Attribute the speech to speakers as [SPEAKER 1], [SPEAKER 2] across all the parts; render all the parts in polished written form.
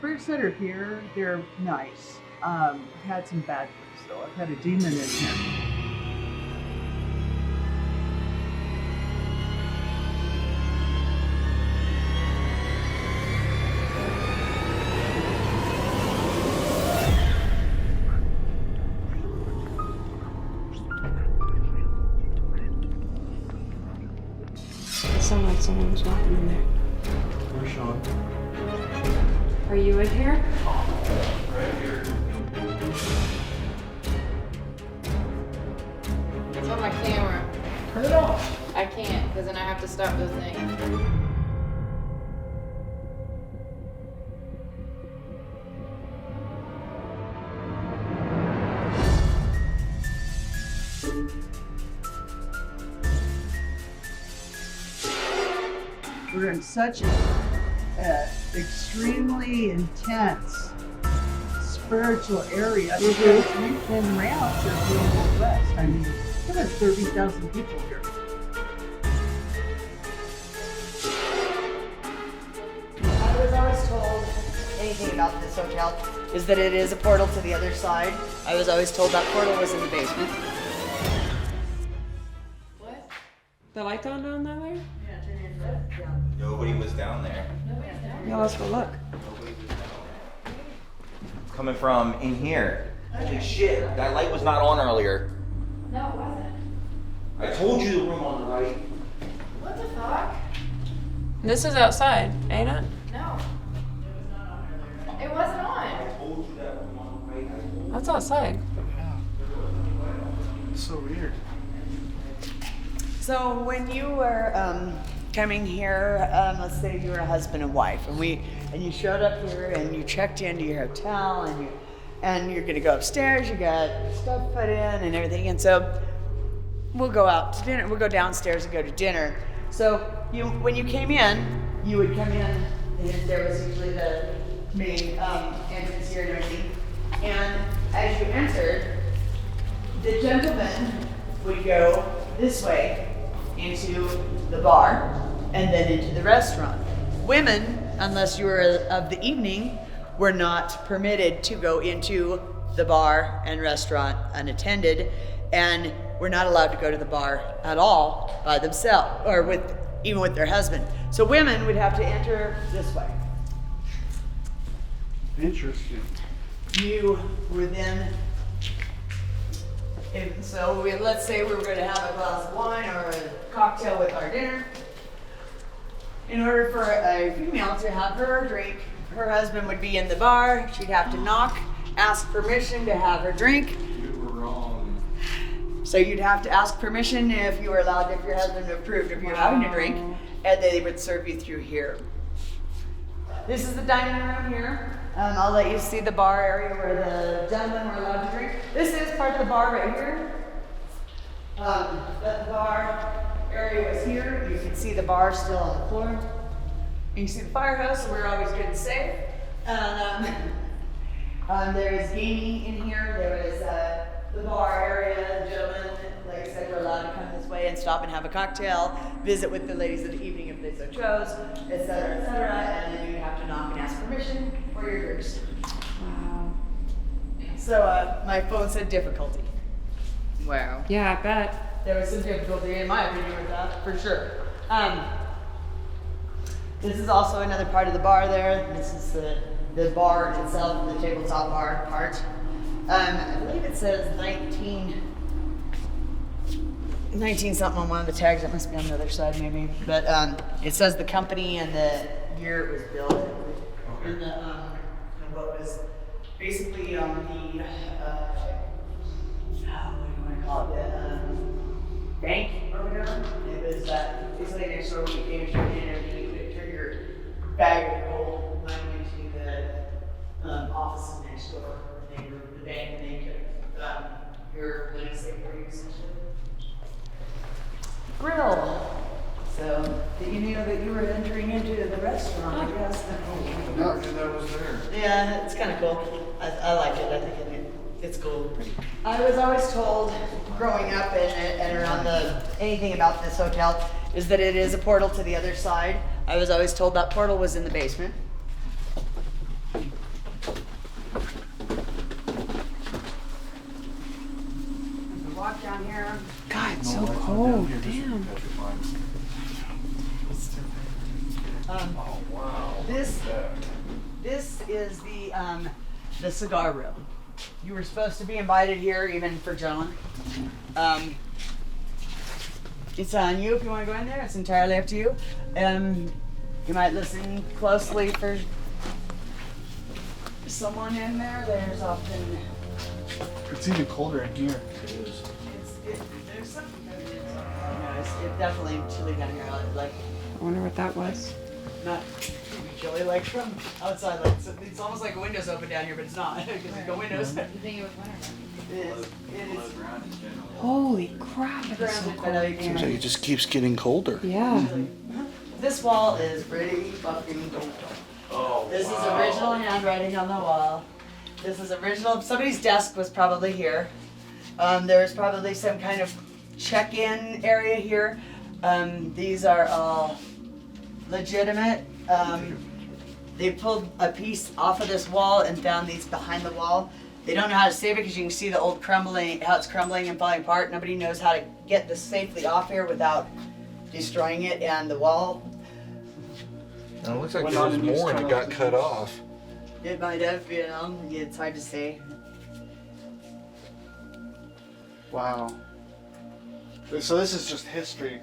[SPEAKER 1] spirits that are here, they're nice. I've had some bad ones though. I've had a demon in here.
[SPEAKER 2] Sounds like someone's walking in there.
[SPEAKER 3] Where's Sean?
[SPEAKER 2] Are you in here?
[SPEAKER 3] Right here.
[SPEAKER 4] It's on my camera.
[SPEAKER 3] Turn it off.
[SPEAKER 4] I can't, because then I have to stop the thing.
[SPEAKER 1] We're in such an extremely intense spiritual area because we've been around since the Old West. I mean, there are 30,000 people here.
[SPEAKER 5] I was always told anything about this hotel is that it is a portal to the other side. I was always told that portal was in the basement.
[SPEAKER 4] What?
[SPEAKER 2] The lights on down there?
[SPEAKER 5] Yeah, turn it down.
[SPEAKER 6] Nobody was down there.
[SPEAKER 2] Yeah, let's go look.
[SPEAKER 6] Nobody was down there. It's coming from in here. Holy shit, that light was not on earlier.
[SPEAKER 4] No, it wasn't.
[SPEAKER 6] I told you the room on the right.
[SPEAKER 4] What the fuck?
[SPEAKER 2] This is outside, ain't it?
[SPEAKER 4] No. It wasn't on.
[SPEAKER 6] I told you that room on the right. I told you.
[SPEAKER 2] That's outside.
[SPEAKER 3] It's so weird.
[SPEAKER 5] So when you were coming here, let's say you were a husband and wife, and you showed up here and you checked into your hotel and you're gonna go upstairs. You got stuff put in and everything, and so we'll go out to dinner. We'll go downstairs and go to dinner. So when you came in, you would come in, and there was usually the main entrance here and everything. And as you entered, the gentleman would go this way into the bar and then into the restaurant. Women, unless you were of the evening, were not permitted to go into the bar and restaurant unattended, and were not allowed to go to the bar at all by themselves or even with their husband. So women would have to enter this way.
[SPEAKER 3] Interesting.
[SPEAKER 5] You were then, let's say we were going to have a glass of wine or a cocktail with our dinner. In order for a female to have her drink, her husband would be in the bar. She'd have to knock, ask permission to have her drink.
[SPEAKER 3] You were wrong.
[SPEAKER 5] So you'd have to ask permission if you were allowed, if your husband approved of you having a drink, and they would serve you through here. This is the dining room here. I'll let you see the bar area where the gentlemen were allowed to drink. This is part of the bar right here. The bar area was here. You can see the bar still on the floor. You can see the firehouse, so we're always good and safe. There is gaming in here. There is the bar area. Gentlemen, like I said, were allowed to come this way and stop and have a cocktail, visit with the ladies of the evening if they so chose, etc., etc. And then you have to knock and ask permission for your drinks.
[SPEAKER 2] Wow.
[SPEAKER 5] So my phone said difficulty.
[SPEAKER 4] Wow.
[SPEAKER 2] Yeah, I bet.
[SPEAKER 5] There was some difficulty, in my opinion, with that, for sure. This is also another part of the bar there. This is the bar itself, the tabletop bar part. I believe it says 19 something on one of the tags. That must be on the other side maybe. But it says the company and the year it was built.
[SPEAKER 3] Okay.
[SPEAKER 5] And what was basically on the, what do you want to call it? The bank or whatever. It was basically next door when you came to and you could turn your bag of gold money into the offices next door. They were the bank and they took your money safe for you essentially. Grill. So that you knew that you were entering into the restaurant, I guess.
[SPEAKER 3] Never knew that was there.
[SPEAKER 5] Yeah, it's kind of cool. I like it. I think it's cool. I was always told growing up and around anything about this hotel is that it is a portal to the other side. I was always told that portal was in the basement. is the Cigar Room. You were supposed to be invited here, even for John. It's on you if you want to go in there. It's entirely up to you. You might listen closely for someone in there. There's often
[SPEAKER 7] It's even colder in here.
[SPEAKER 5] there's something coming in. It's definitely chilly down here. Like
[SPEAKER 2] I wonder what that was.
[SPEAKER 5] not chilly, like from outside. Like it's almost like a window's open down here, but it's not because there's no windows.
[SPEAKER 4] You think it was winter?
[SPEAKER 5] It is
[SPEAKER 6] ground in general.
[SPEAKER 2] Holy crap! It is so
[SPEAKER 5] grounded, but
[SPEAKER 2] cold.
[SPEAKER 5] I
[SPEAKER 7] Seems like it just keeps getting colder.
[SPEAKER 2] Yeah.
[SPEAKER 5] This wall is pretty fucking cool.
[SPEAKER 6] Oh,
[SPEAKER 5] This is original handwriting on the wall. This is original. Somebody's desk was probably here. There's probably some kind of check-in area here. These are all legitimate. They pulled a piece off of this wall and found these behind the wall. They don't know how to save it because you can see the old crumbling, how it's crumbling and falling apart. Nobody knows how to get this safely off here without destroying it. And the wall,
[SPEAKER 6] And it looks like
[SPEAKER 7] Went
[SPEAKER 6] there
[SPEAKER 7] on
[SPEAKER 6] was
[SPEAKER 7] and used
[SPEAKER 6] more and it
[SPEAKER 7] tunnels.
[SPEAKER 6] got cut off.
[SPEAKER 5] it might have, you know, it's hard to say.
[SPEAKER 7] Wow. So this is just history.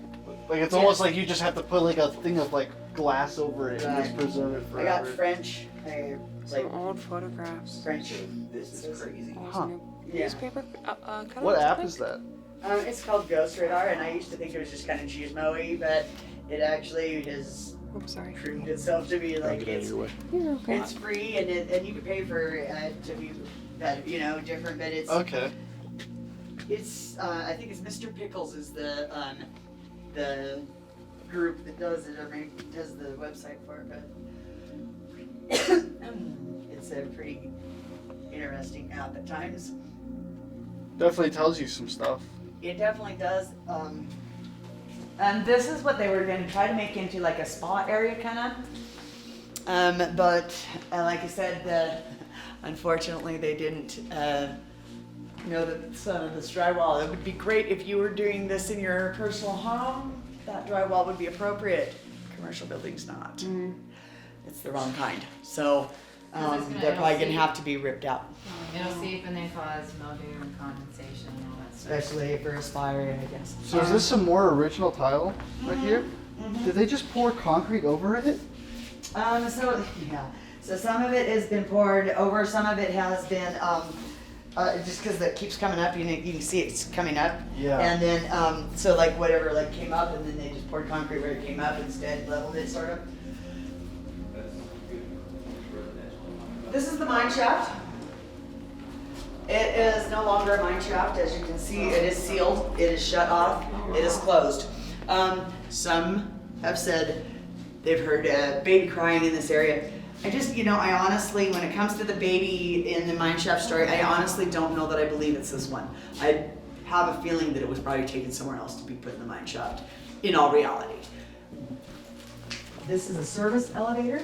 [SPEAKER 7] Like it's almost like you just have to put like a thing of like glass over it and just
[SPEAKER 5] Right.
[SPEAKER 7] preserve it
[SPEAKER 5] I got
[SPEAKER 7] forever.
[SPEAKER 5] French, like
[SPEAKER 2] Some old photographs.
[SPEAKER 5] French.
[SPEAKER 6] This is crazy.
[SPEAKER 7] Huh.
[SPEAKER 5] Yeah.
[SPEAKER 2] Newspaper cutout.
[SPEAKER 7] What app is that?
[SPEAKER 5] It's called Ghost Radar, and I used to think it was just kind of cheese-mo-y, but it actually has
[SPEAKER 2] Oops, sorry.
[SPEAKER 5] proved itself to be
[SPEAKER 7] I'll
[SPEAKER 5] like
[SPEAKER 7] get out of
[SPEAKER 5] it's
[SPEAKER 7] your way.
[SPEAKER 2] You're okay.
[SPEAKER 5] it's free, and you can pay for it to be that, you know, different, but
[SPEAKER 7] Okay.
[SPEAKER 5] it's I think it's Mr. Pickles is the group that does it, or maybe does the website for it, but it's a pretty interesting app at times.
[SPEAKER 7] Definitely tells you some stuff.
[SPEAKER 5] It definitely does. And this is what they were going to try to make into like a spa area kind of. But like I said, unfortunately they didn't know that some of this drywall. It would be great if you were doing this in your personal home. That drywall would be appropriate. Commercial buildings not. It's the wrong kind. So they're probably going to have to be ripped out.
[SPEAKER 4] It'll seep and they cause mildew and condensation and all that stuff.
[SPEAKER 5] Especially for a spa area, I guess.
[SPEAKER 7] So is this some more original tile right here? Did they just pour concrete over it?
[SPEAKER 5] So yeah, so some of it has been poured over, some of it has been, just because it keeps coming up, you can see it's coming up.
[SPEAKER 7] Yeah.
[SPEAKER 5] And then, so like whatever like came up, and then they just poured concrete where it came up instead, leveled it sort of. This is the mine shaft. It is no longer a mine shaft, as you can see. It is sealed. It is shut off. It is closed. Some have said they've heard baby crying in this area. I just, I honestly, when it comes to the baby in the mine shaft story, I honestly don't know that I believe it's this one. I have a feeling that it was probably taken somewhere else to be put in the mine shaft, in all reality. This is a service elevator.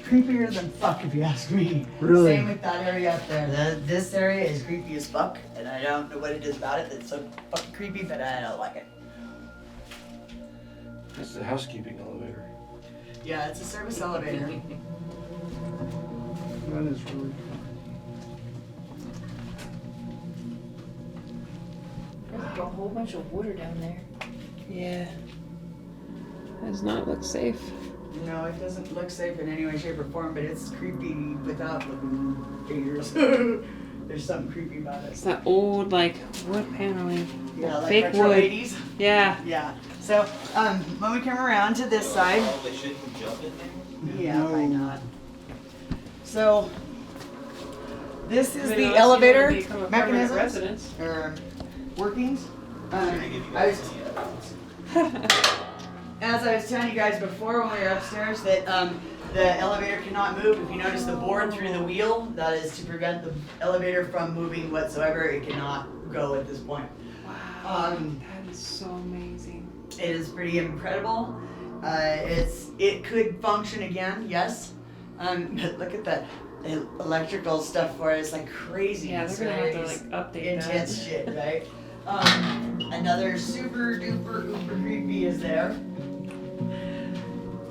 [SPEAKER 5] Creepier than fuck, if you ask me.
[SPEAKER 7] Really?
[SPEAKER 5] Same with that area up there. This area is creepy as fuck, and I don't know what it is about it that's so fucking creepy, but I don't like it.
[SPEAKER 7] It's the housekeeping elevator.
[SPEAKER 5] Yeah, it's a service elevator.
[SPEAKER 7] That is really
[SPEAKER 4] There's like a whole bunch of water down there.
[SPEAKER 2] Yeah. Does not look safe.
[SPEAKER 5] No, it doesn't look safe in any way, shape, or form, but it's creepy without looking figures. There's something creepy about it.
[SPEAKER 2] It's that old like wood paneling.
[SPEAKER 5] Yeah, like
[SPEAKER 2] fake
[SPEAKER 5] retro
[SPEAKER 2] wood.
[SPEAKER 5] 80s.
[SPEAKER 2] Yeah.
[SPEAKER 5] Yeah. So, when we come around to this side,
[SPEAKER 6] Oh, they shouldn't jump in there?
[SPEAKER 5] yeah, why not? So, this is
[SPEAKER 2] I mean,
[SPEAKER 5] the
[SPEAKER 2] unless you
[SPEAKER 5] elevator
[SPEAKER 2] wanna become a permanent
[SPEAKER 5] mechanisms
[SPEAKER 2] residence.
[SPEAKER 5] or workings.
[SPEAKER 6] Should I give you
[SPEAKER 5] I
[SPEAKER 6] guys
[SPEAKER 5] was,
[SPEAKER 6] any evidence?
[SPEAKER 5] as I was telling you guys before when we were upstairs, that the elevator cannot move. If you notice the board through the wheel, that is to prevent the elevator from moving whatsoever. It cannot go at this point.
[SPEAKER 2] Wow. That is so amazing.
[SPEAKER 5] It is pretty incredible. It could function again, yes. But look at that electrical stuff for it. It's like crazy.
[SPEAKER 2] Yeah,
[SPEAKER 5] It's
[SPEAKER 2] they're gonna have to
[SPEAKER 5] very
[SPEAKER 2] like update
[SPEAKER 5] intense
[SPEAKER 2] that.
[SPEAKER 5] shit, right? Another super duper uber creepy is there.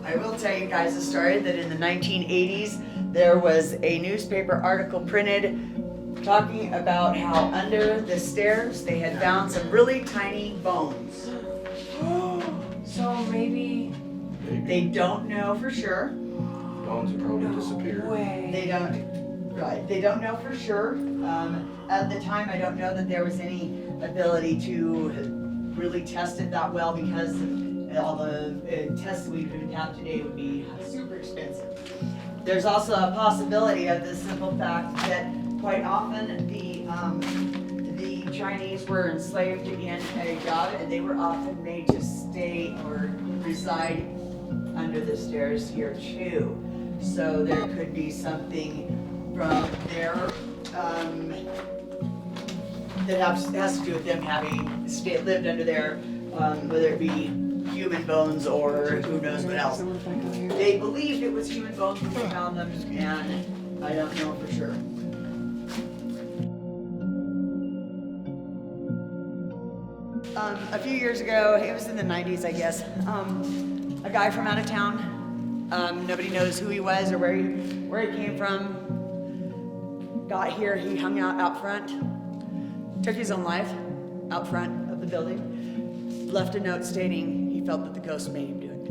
[SPEAKER 5] I will tell you guys a story that in the 1980s, there was a newspaper article printed talking about how under the stairs they had found some really tiny bones.
[SPEAKER 2] So maybe.
[SPEAKER 5] They don't know for sure.
[SPEAKER 3] Bones have probably disappeared.
[SPEAKER 2] Way.
[SPEAKER 5] They don't know for sure. At the time, I don't know that there was any ability to really test it that well because all the tests we could have today would be super expensive. There's also a possibility of the simple fact that quite often the Chinese were enslaved in a job and they were often made to stay or reside under the stairs here too. So there could be something from there that has to do with them having lived under there, whether it be human bones or who knows what else.
[SPEAKER 2] Someone's back out here.
[SPEAKER 5] They believed it was human bones when they found them, and I don't know for sure. A few years ago, it was in the 90s, I guess, a guy from out of town, nobody knows who he was or where he came from, got here, he hung out front, took his own life out front of the building, left a note stating he felt that the ghost made him do it.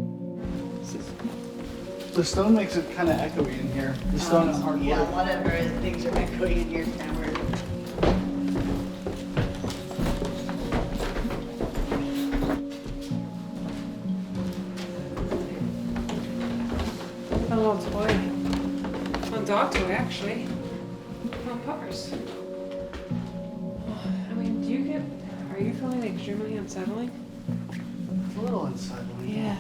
[SPEAKER 7] The stone makes it kind of echoey in here. The stone and hardwood.
[SPEAKER 5] Yeah, a lot of things are echoing in here, kind of weird.
[SPEAKER 2] A little toy. A dog toy, actually. Oh, puppers. I mean, are you feeling extremely unsettling?
[SPEAKER 7] It's a little unsettling.
[SPEAKER 2] Yeah.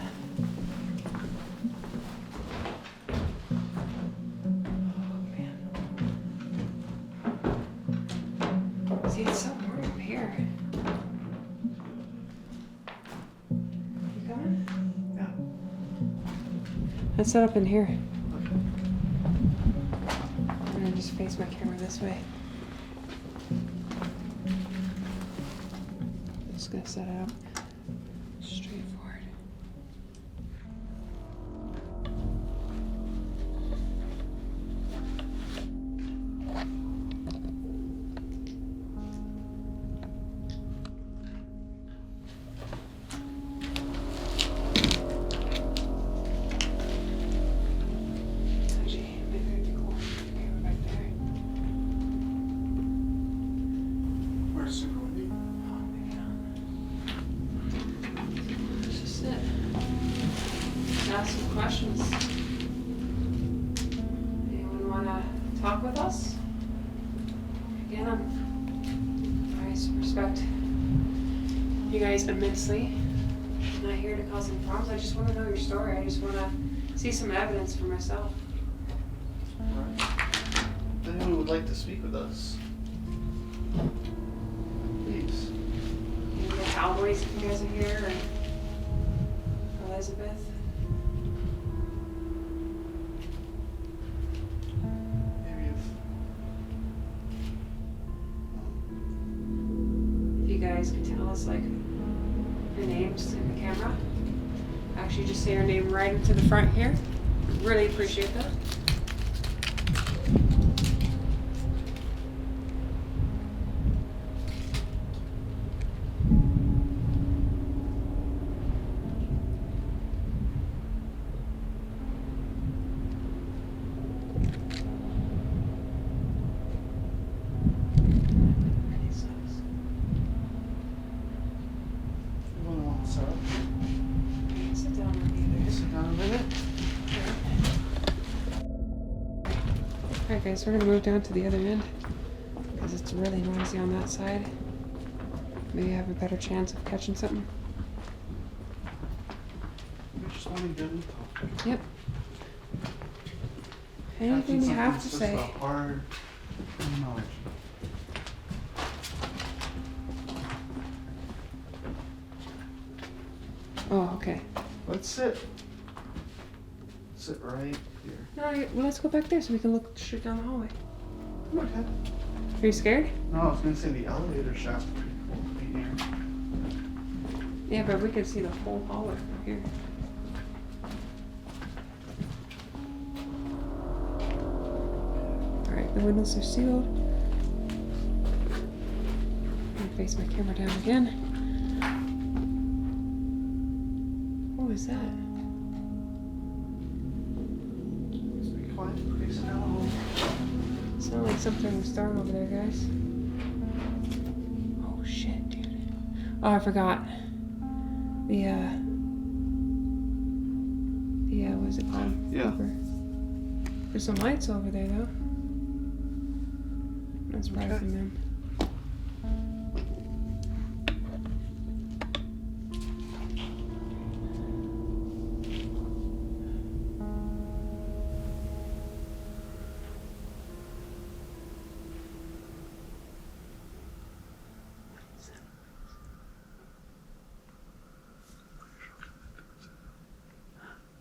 [SPEAKER 2] See, it's so warm up here. You coming?
[SPEAKER 7] Yeah.
[SPEAKER 2] Let's set up in here. I'm gonna just face my camera this way. Just gonna set it up straightforward. Actually, maybe it'd be cool if we were back there.
[SPEAKER 3] Where's Super Wendy?
[SPEAKER 2] Oh, maybe not. Let's just sit. Ask some questions. Anyone wanna talk with us? Again, I respect you guys immensely. I'm not here to cause any problems. I just wanna know your story. I just wanna see some evidence for myself.
[SPEAKER 7] Right. If anyone would like to speak with us, please.
[SPEAKER 2] Maybe the cowboys, if you guys are here, or Elizabeth.
[SPEAKER 7] Maybe
[SPEAKER 2] If you guys could tell us, like, your names in the camera. Actually, just say your name right into the front here. Really appreciate that.
[SPEAKER 7] anyone want to set up.
[SPEAKER 2] Sit down with me there.
[SPEAKER 7] Sit down a minute.
[SPEAKER 2] Alright guys, we're gonna move down to the other end because it's really noisy on that side. Maybe have a better chance of catching something.
[SPEAKER 7] We just want to get into talk.
[SPEAKER 2] Yep. Anything you have to
[SPEAKER 7] It's
[SPEAKER 2] say.
[SPEAKER 7] just a hard knowledge.
[SPEAKER 2] Oh, okay.
[SPEAKER 7] Let's sit. Sit right here.
[SPEAKER 2] No, well, let's go back there so we can look straight down the hallway.
[SPEAKER 7] Okay.
[SPEAKER 2] Are you scared?
[SPEAKER 7] No, I was gonna say the elevator shaft's pretty cool to be here.
[SPEAKER 2] Yeah, but we can see the whole hallway from here. The windows are sealed. I'm gonna face my camera down again. What was that?
[SPEAKER 7] Be quiet. Face it down.
[SPEAKER 2] Sounded like something was thrown over there, guys. Oh shit, dude. Oh, I forgot. What is it called?
[SPEAKER 7] Yeah.
[SPEAKER 2] Paper. There's some lights over there, though. That's probably
[SPEAKER 7] Okay.
[SPEAKER 2] from them.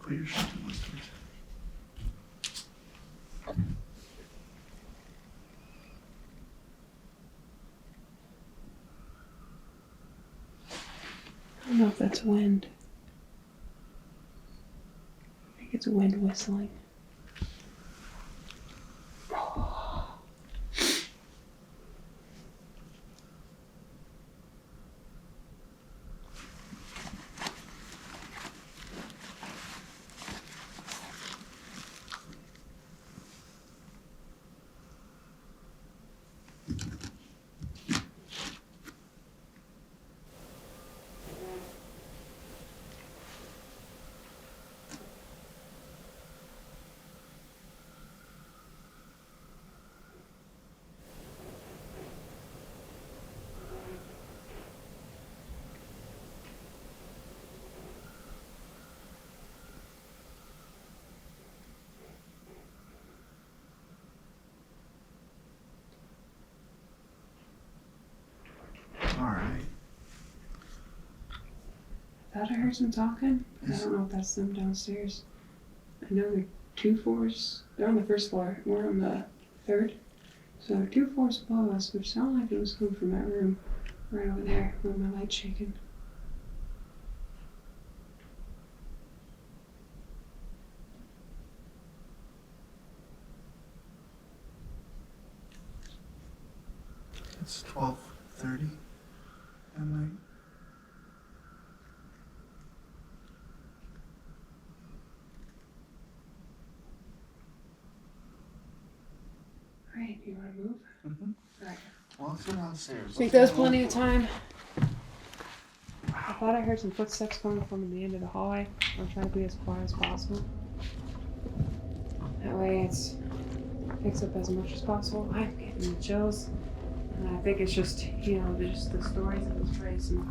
[SPEAKER 7] Put your shit in my face.
[SPEAKER 2] I don't know if that's wind. I think it's wind whistling.
[SPEAKER 7] Alright.
[SPEAKER 2] I thought I heard some talking, but I don't know if that's them downstairs. I know they're 2 floors. They're on the first floor. We're on the 3rd. So they're 2 floors below us, which sounded like it was coming from that room right over there where my light's shaking.
[SPEAKER 7] It's 12:30 at night.
[SPEAKER 2] Alright, you wanna move? Alright.
[SPEAKER 7] Well, let's go downstairs.
[SPEAKER 2] I think there's plenty of time. I thought I heard some footsteps coming from the end of the hallway. I'm trying to be as quiet as possible. That way it picks up as much as possible. I'm getting the chills. And I think it's just, you know, just the stories of this place and,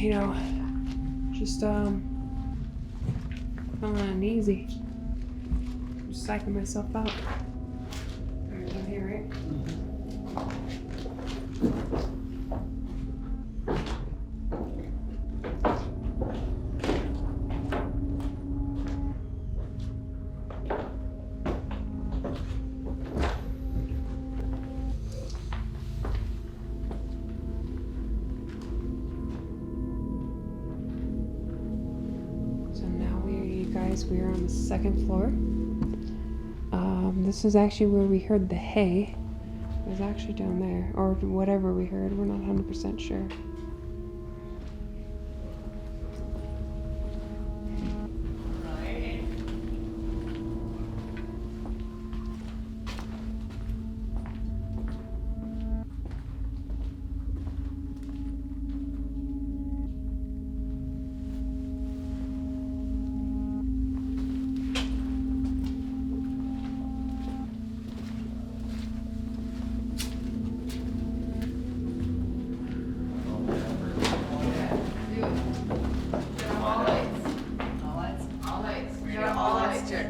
[SPEAKER 2] you know, just, feeling uneasy. I'm just psyching myself out. Alright, I'm here, right? We are on the 2nd floor. This is actually where we heard the hay. It was actually down there, or whatever we heard. We're not 100% sure.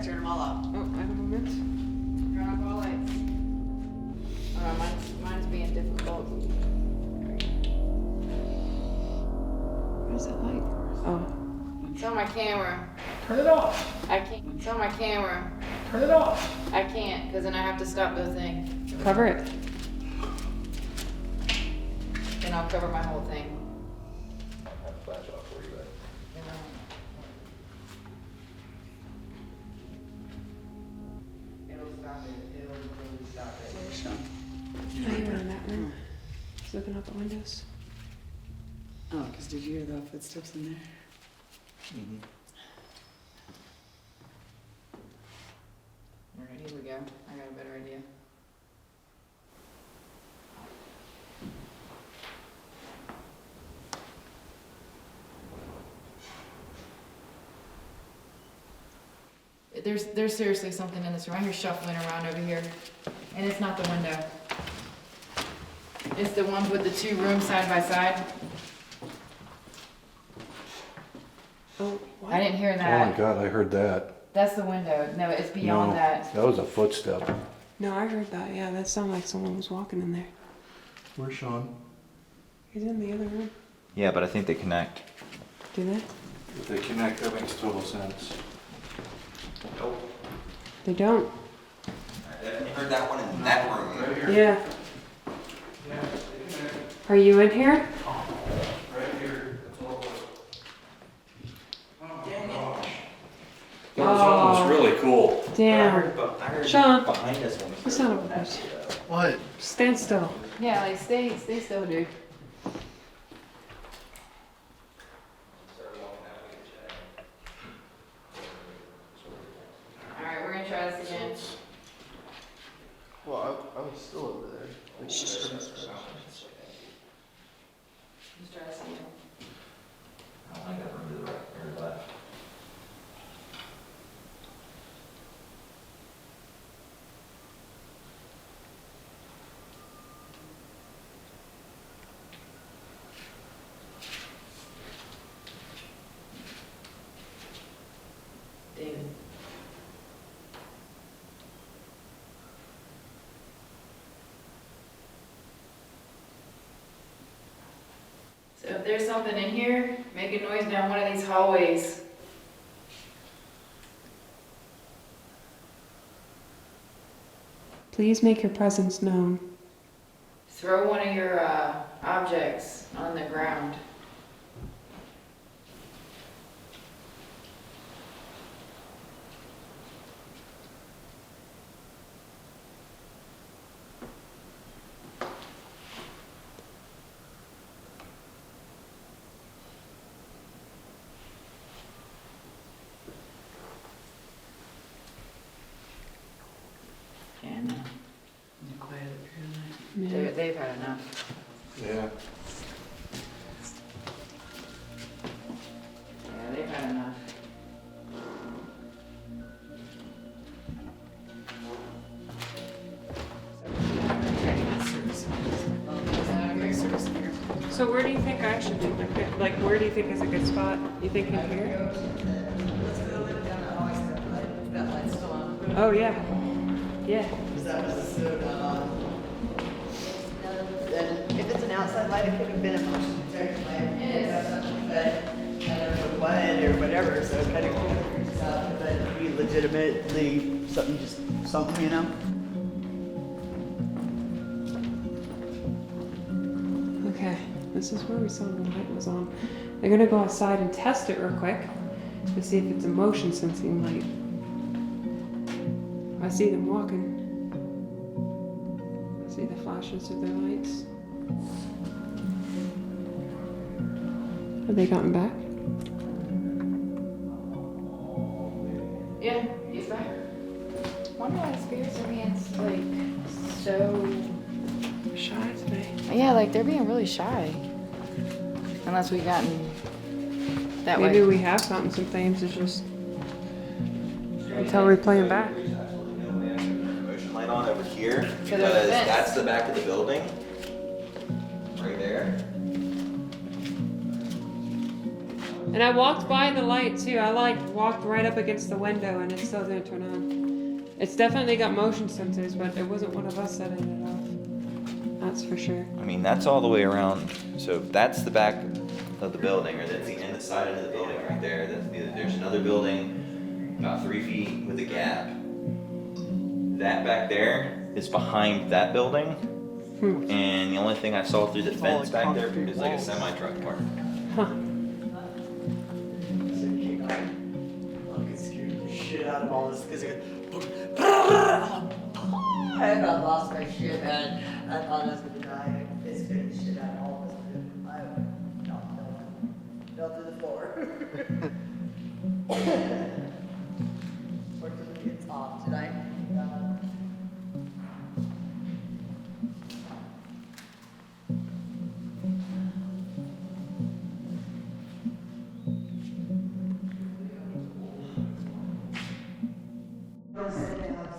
[SPEAKER 5] Turn them all off.
[SPEAKER 2] Oh, I have a moment.
[SPEAKER 4] Turn off all lights. Mine's being difficult.
[SPEAKER 2] What is that light? Oh.
[SPEAKER 4] It's on my camera.
[SPEAKER 3] Turn it off.
[SPEAKER 4] I can't. It's on my camera.
[SPEAKER 3] Turn it off.
[SPEAKER 4] I can't, because then I have to stop the thing.
[SPEAKER 2] Cover it.
[SPEAKER 4] Then I'll cover my whole thing.
[SPEAKER 6] I have a flash off for you, but.
[SPEAKER 4] It'll stop.
[SPEAKER 2] out the windows.
[SPEAKER 5] Oh, because did you hear the footsteps in there?
[SPEAKER 6] Mm-hmm.
[SPEAKER 4] Alright, here we go. I got a better idea. There's seriously something in this room. I hear shuffling around over here. And it's not the window. It's the ones with the 2 rooms side by side.
[SPEAKER 2] Oh, what?
[SPEAKER 4] I didn't hear
[SPEAKER 8] Oh my
[SPEAKER 4] that.
[SPEAKER 8] God, I heard that.
[SPEAKER 4] That's the window. No, it's beyond
[SPEAKER 8] No,
[SPEAKER 4] that.
[SPEAKER 8] that was a footstep.
[SPEAKER 2] No, I heard that. Yeah, that sounded like someone was walking in there.
[SPEAKER 8] Where's Sean?
[SPEAKER 2] He's in the other room.
[SPEAKER 6] Yeah, but I think they connect.
[SPEAKER 2] Do they?
[SPEAKER 8] If they connect, that makes total sense.
[SPEAKER 6] Nope.
[SPEAKER 2] They don't.
[SPEAKER 6] I definitely heard that one in that room.
[SPEAKER 2] Yeah. Are you in here?
[SPEAKER 8] Right here. That's all it was.
[SPEAKER 2] Oh.
[SPEAKER 8] That was really cool.
[SPEAKER 2] Damn.
[SPEAKER 6] I heard
[SPEAKER 2] Sean.
[SPEAKER 6] behind us when we
[SPEAKER 2] You son of a bitch.
[SPEAKER 7] What?
[SPEAKER 2] Stand still.
[SPEAKER 4] Yeah, like stay still, dude. Alright, we're gonna try this again.
[SPEAKER 7] Well, I was still over there.
[SPEAKER 4] Let's try this again.
[SPEAKER 6] I don't think that room to the right or left.
[SPEAKER 4] David. So if there's something in here, make a noise down one of these hallways.
[SPEAKER 2] Please make your presence known.
[SPEAKER 4] Throw one of your objects on the ground. And
[SPEAKER 2] Yeah.
[SPEAKER 4] they've had enough.
[SPEAKER 8] Yeah.
[SPEAKER 4] Yeah, they've had enough.
[SPEAKER 2] So where do you think I should be? Like where do you think is a good spot? You think in here? Oh yeah. Yeah.
[SPEAKER 5] That was so then if it's an outside light, it could have been a motion detector light. But I don't know what or whatever, so it kind of freaks out. But it'd be legitimately something, you know?
[SPEAKER 2] Okay. This is where we saw the light was on. They're gonna go outside and test it real quick to see if it's a motion sensing light. I see them walking. I see the flashes of their lights. Have they gotten back?
[SPEAKER 4] Yeah, he's back. Wonder why the spirits are being like so.
[SPEAKER 2] Shy today.
[SPEAKER 4] Yeah, like they're being really shy. Unless we've gotten that
[SPEAKER 2] Maybe
[SPEAKER 4] way.
[SPEAKER 2] we have gotten some things. It's just until we play them back.
[SPEAKER 6] Motion light on over here
[SPEAKER 4] So
[SPEAKER 6] because
[SPEAKER 4] there's a fence.
[SPEAKER 6] that's the back of the building. Right there.
[SPEAKER 2] And I walked by the light too. I walked right up against the window and it still didn't turn on. It's definitely got motion sensors, but it wasn't one of us setting it off. That's for sure.
[SPEAKER 6] I mean, that's all the way around. So that's the back of the building, or that's the side end of the building right there. There's another building about 3 feet with a gap. That back there is behind that building. And the only thing I saw through the fence back there is like a semi-truck park.
[SPEAKER 2] Huh.
[SPEAKER 5] Shit out of all this because I about lost my shit, man. I thought I was gonna die. It's good shit. down, all of us fell through the floor. Fortunately, it's off tonight.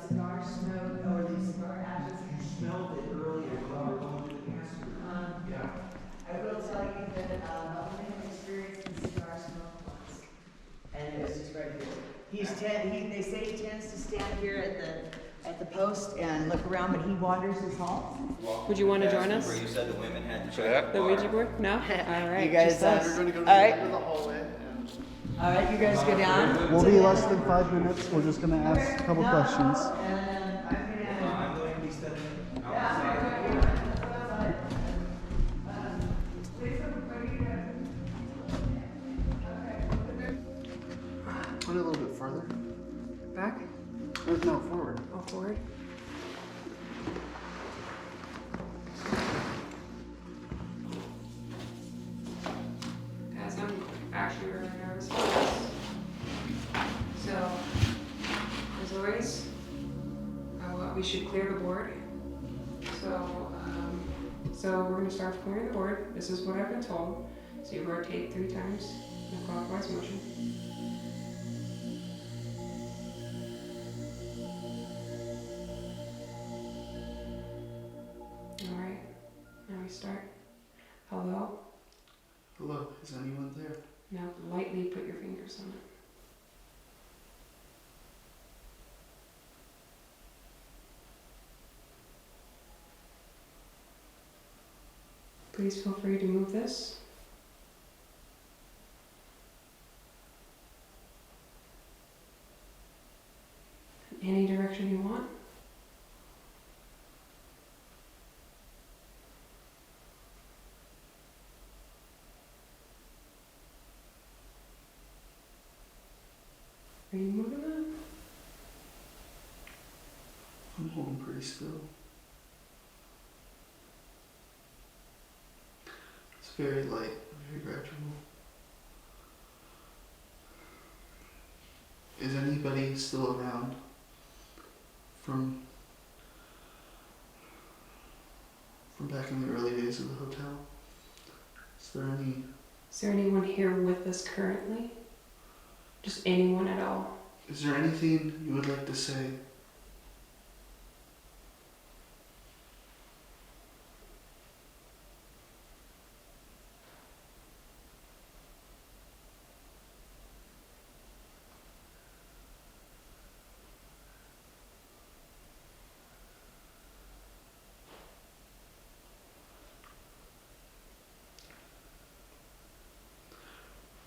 [SPEAKER 5] Cigar smoke or these cigar ashes. You smelled it earlier while we were going through the gas. I will tell you that I only have experience in cigar smoke once, and it was just right here. They say he tends to stand here at the post and look around, but he wanders his halls.
[SPEAKER 2] Would you want to join
[SPEAKER 6] Where
[SPEAKER 2] us?
[SPEAKER 6] you said the women had to
[SPEAKER 8] For
[SPEAKER 6] check
[SPEAKER 8] that?
[SPEAKER 2] The Ouija board? No? All right.
[SPEAKER 5] You guys,
[SPEAKER 2] just us.
[SPEAKER 7] We're going to go to
[SPEAKER 5] All
[SPEAKER 7] the
[SPEAKER 5] right.
[SPEAKER 7] end of the hallway.
[SPEAKER 5] All right, you guys go down.
[SPEAKER 7] We'll be less than 5 minutes. We're just going to ask a couple questions.
[SPEAKER 5] And I'm gonna.
[SPEAKER 6] I'm going to be studying.
[SPEAKER 7] Put it a little bit further.
[SPEAKER 2] Back?
[SPEAKER 7] No, forward.
[SPEAKER 2] Oh, forward. Guys, I'm actually really nervous about this. So, as always, we should clear the board. So we're going to start clearing the board. This is what I've been told. So you rotate 3 times in a clockwise motion. Alright, now we start. Hello?
[SPEAKER 7] Hello, is anyone there?
[SPEAKER 2] Now lightly put your fingers on it. Please feel free to move this. In any direction you want. Are you moving that?
[SPEAKER 7] I'm holding pretty still. It's very light, very gradual. Is anybody still around from back in the early days of the hotel? Is
[SPEAKER 2] Is there anyone here with us currently? Just anyone at all?
[SPEAKER 7] is there anything you would like to say?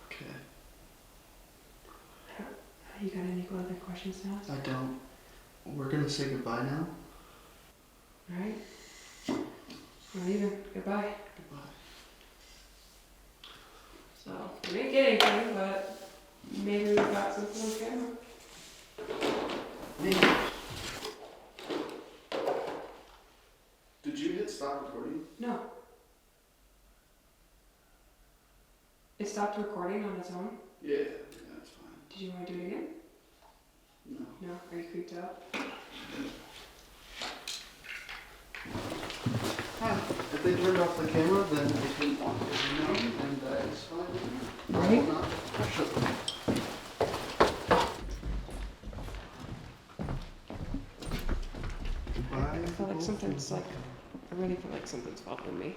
[SPEAKER 7] Okay,
[SPEAKER 2] You got any other questions to ask?
[SPEAKER 7] I don't. We're gonna say goodbye now.
[SPEAKER 2] Alright. We're leaving. Goodbye.
[SPEAKER 7] Goodbye.
[SPEAKER 2] So, we didn't get anything, but maybe we got something on camera.
[SPEAKER 7] Did you hit stop recording?
[SPEAKER 2] No. It stopped recording on its own.
[SPEAKER 7] Yeah, that's fine.
[SPEAKER 2] Did you want to do it again?
[SPEAKER 7] No.
[SPEAKER 2] No? Are you creeped out?
[SPEAKER 7] If they turned off the camera, then they didn't want to, and it's fine. I will not push it. Goodbye.
[SPEAKER 2] I feel like something's like, I really feel like something's following me.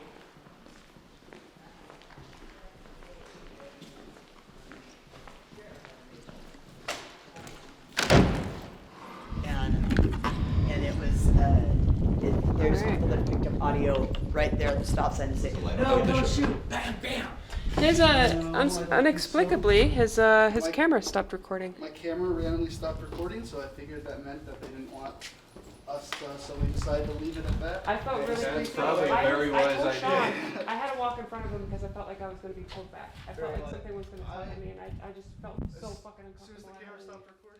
[SPEAKER 5] And it was, there's people that picked up audio right there at the stop sign and said, no, don't shoot, bam, bam.
[SPEAKER 2] His inexplicably his camera stopped recording.
[SPEAKER 7] My camera randomly stopped recording, so I figured that meant that they didn't want us to, so we decided to leave it at that.
[SPEAKER 2] I felt really
[SPEAKER 8] That's
[SPEAKER 2] creeped
[SPEAKER 8] probably
[SPEAKER 2] out.
[SPEAKER 8] a very wise
[SPEAKER 2] told
[SPEAKER 8] idea.
[SPEAKER 2] Sean, I had to walk in front of him because I felt like I was going to be pulled back. I felt
[SPEAKER 7] Very
[SPEAKER 2] like
[SPEAKER 7] wise.
[SPEAKER 2] something was going to come at me, and I just felt so fucking
[SPEAKER 7] As soon as the
[SPEAKER 2] uncomfortable.
[SPEAKER 7] camera stopped recording.